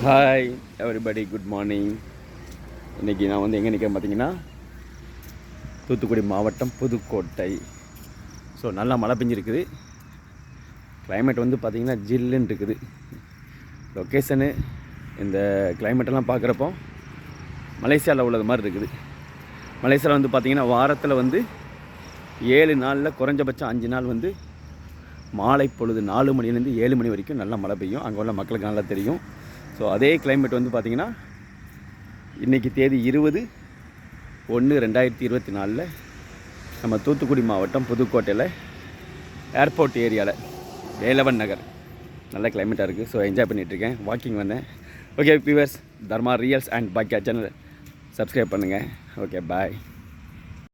Hi everybody, good morning. இன்றைக்கி நான் வந்து எங்கே நிற்கிறேன் பார்த்தீங்கன்னா, தூத்துக்குடி மாவட்டம் புதுக்கோட்டை. ஸோ நல்லா மழை பெஞ்சிருக்குது. கிளைமேட் வந்து பார்த்திங்கன்னா ஜில்லுன்னு இருக்குது. லொக்கேஷனு இந்த கிளைமேட்டெல்லாம் பார்க்குறப்போ மலேசியாவில் உள்ளது மாதிரி இருக்குது. மலேசியாவில் வந்து பார்த்திங்கன்னா வாரத்தில் வந்து 7 நாளில் குறைஞ்சபட்சம் 5 நாள் வந்து மாலை பொழுது 4 மணிலேருந்து 7 மணி வரைக்கும் நல்லா மழை பெய்யும். அங்கே உள்ள மக்களுக்கு நல்லா தெரியும். ஸோ அதே கிளைமேட் வந்து பார்த்திங்கன்னா இன்றைக்கி தேதி 20/1/2024 நம்ம தூத்துக்குடி மாவட்டம் புதுக்கோட்டையில் ஏர்போர்ட் ஏரியாவில் வேலவன் நகர் நல்ல கிளைமேட்டாக இருக்குது. ஸோ என்ஜாய் பண்ணிகிட்ருக்கேன். வாக்கிங் வந்தேன். Okay viewers, Dharma reels and பாக்கியா சேனல் சப்ஸ்கிரைப் பண்ணுங்கள். ஓகே, பாய்.